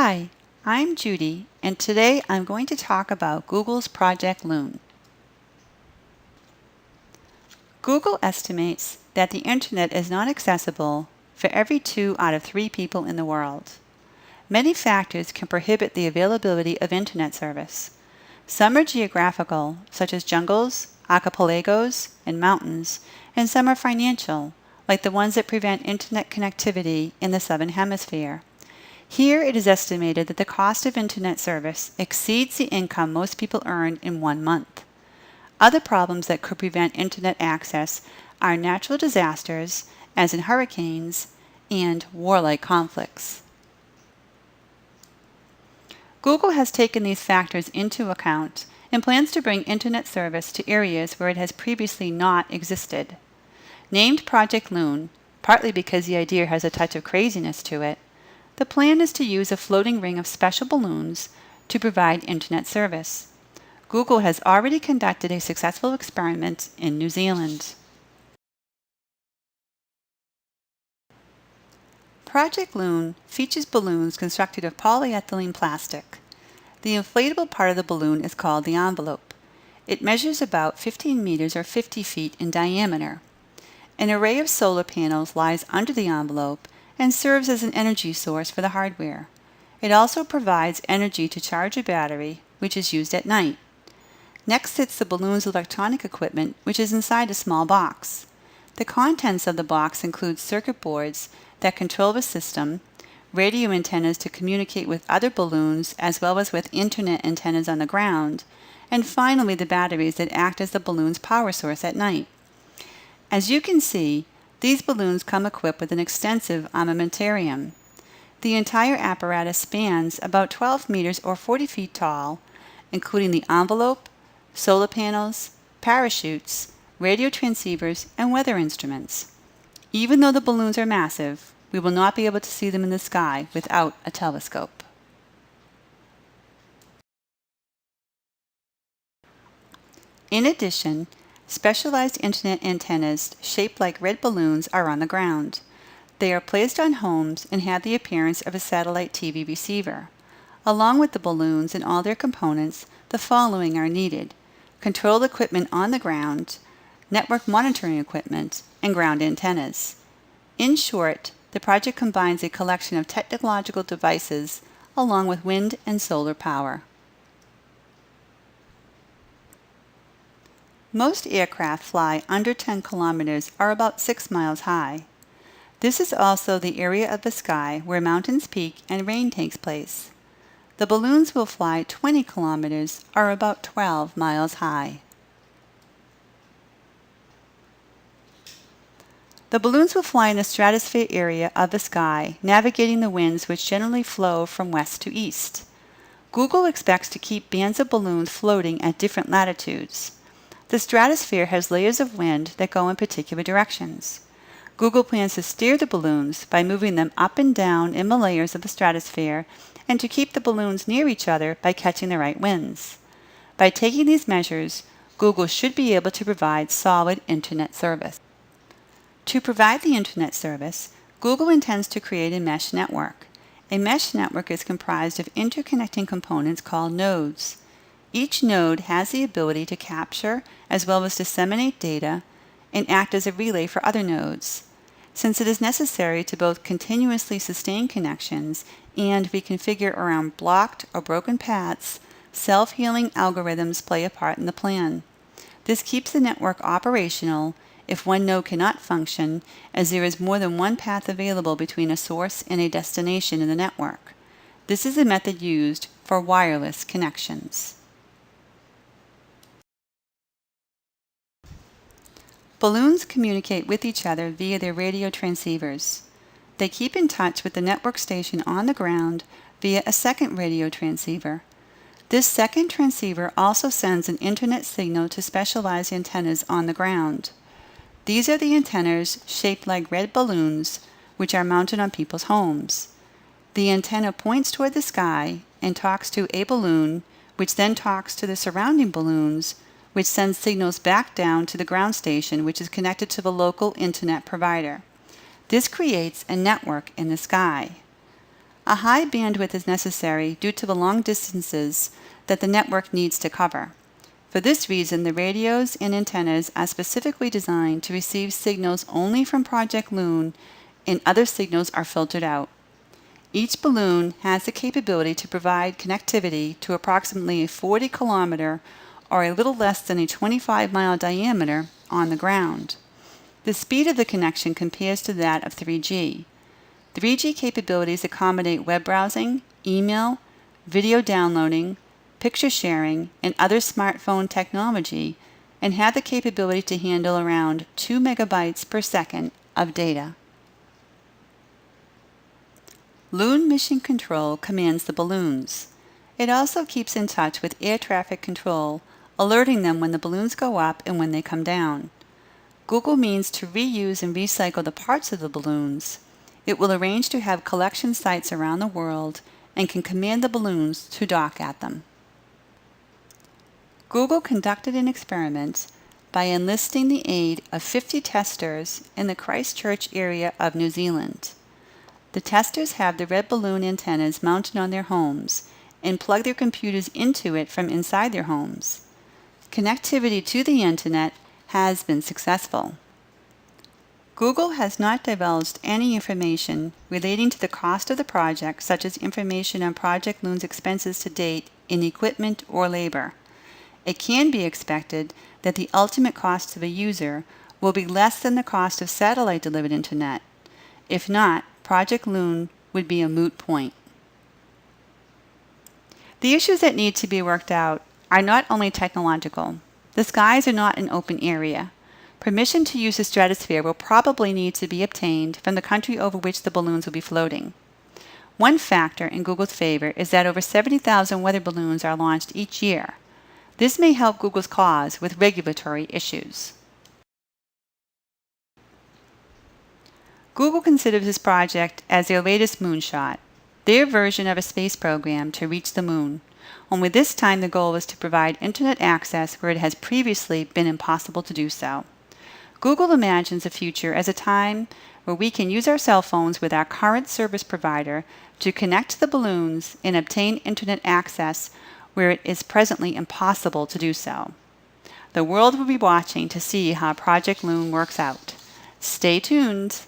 Hi, I'm Judy, and today I'm going to talk about Google's Project Loon. Google estimates that the internet is not accessible for every 2 out of 3 people in the world. Many factors can prohibit the availability of internet service. Some are geographical, such as jungles, archipelagos, and mountains, and some are financial, like the ones that prevent internet connectivity in the Southern Hemisphere. Here it is estimated that the cost of internet service exceeds the income most people earn in 1 month. Other problems that could prevent internet access are natural disasters, as in hurricanes, and warlike conflicts. Google has taken these factors into account and plans to bring internet service to areas where it has previously not existed. Named Project Loon, partly because the idea has a touch of craziness to it, the plan is to use a floating ring of special balloons to provide internet service. Google has already conducted a successful experiment in New Zealand. Project Loon features balloons constructed of polyethylene plastic. The inflatable part of the balloon is called the envelope. It measures about 15 meters or 50 feet in diameter. An array of solar panels lies under the envelope and serves as an energy source for the hardware. It also provides energy to charge a battery, which is used at night. Next sits the balloon's electronic equipment, which is inside a small box. The contents of the box include circuit boards that control the system, radio antennas to communicate with other balloons as well as with internet antennas on the ground, and finally the batteries that act as the balloon's power source at night. As you can see, these balloons come equipped with an extensive armamentarium. The entire apparatus spans about 12 meters or 40 feet tall, including the envelope, solar panels, parachutes, radio transceivers, and weather instruments. Even though the balloons are massive, we will not be able to see them in the sky without a telescope. In addition, specialized internet antennas shaped like red balloons are on the ground. They are placed on homes and have the appearance of a satellite TV receiver. Along with the balloons and all their components, the following are needed: control equipment on the ground, network monitoring equipment, and ground antennas. In short, the project combines a collection of technological devices along with wind and solar power. Most aircraft fly under 10 kilometers or about 6 miles high. This is also the area of the sky where mountains peak and rain takes place. The balloons will fly 20 kilometers or about 12 miles high. The balloons will fly in the stratosphere area of the sky, navigating the winds which generally flow from west to east. Google expects to keep bands of balloons floating at different latitudes. The stratosphere has layers of wind that go in particular directions. Google plans to steer the balloons by moving them up and down in the layers of the stratosphere and to keep the balloons near each other by catching the right winds. By taking these measures, Google should be able to provide solid internet service. To provide the internet service, Google intends to create a mesh network. A mesh network is comprised of interconnecting components called nodes. Each node has the ability to capture as well as disseminate data and act as a relay for other nodes. Since it is necessary to both continuously sustain connections and reconfigure around blocked or broken paths, self-healing algorithms play a part in the plan. This keeps the network operational if one node cannot function, as there is more than one path available between a source and a destination in the network. This is the method used for wireless connections. Balloons communicate with each other via their radio transceivers. They keep in touch with the network station on the ground via a second radio transceiver. This second transceiver also sends an internet signal to specialized antennas on the ground. These are the antennas shaped like red balloons, which are mounted on people's homes. The antenna points toward the sky and talks to a balloon, which then talks to the surrounding balloons, which sends signals back down to the ground station, which is connected to the local internet provider. This creates a network in the sky. A high bandwidth is necessary due to the long distances that the network needs to cover. For this reason, the radios and antennas are specifically designed to receive signals only from Project Loon, and other signals are filtered out. Each balloon has the capability to provide connectivity to approximately a 40-kilometer or a little less than a 25-mile diameter on the ground. The speed of the connection compares to that of 3G. 3G capabilities accommodate web browsing, email, video downloading, picture sharing, and other smartphone technology, and have the capability to handle around 2 megabytes per second of data. Loon Mission Control commands the balloons. It also keeps in touch with air traffic control, alerting them when the balloons go up and when they come down. Google means to reuse and recycle the parts of the balloons. It will arrange to have collection sites around the world and can command the balloons to dock at them. Google conducted an experiment by enlisting the aid of 50 testers in the Christchurch area of New Zealand. The testers have the red balloon antennas mounted on their homes and plug their computers into it from inside their homes. Connectivity to the internet has been successful. Google has not divulged any information relating to the cost of the project, such as information on Project Loon's expenses to date in equipment or labor. It can be expected that the ultimate cost to the user will be less than the cost of satellite-delivered internet. If not, Project Loon would be a moot point. The issues that need to be worked out are not only technological. The skies are not an open area. Permission to use the stratosphere will probably need to be obtained from the country over which the balloons will be floating. One factor in Google's favor is that over 70,000 weather balloons are launched each year. This may help Google's cause with regulatory issues. Google considers this project as their latest moonshot, their version of a space program to reach the moon. Only this time the goal is to provide internet access where it has previously been impossible to do so. Google imagines a future as a time where we can use our cell phones with our current service provider to connect to the balloons and obtain internet access where it is presently impossible to do so. The world will be watching to see how Project Loon works out. Stay tuned.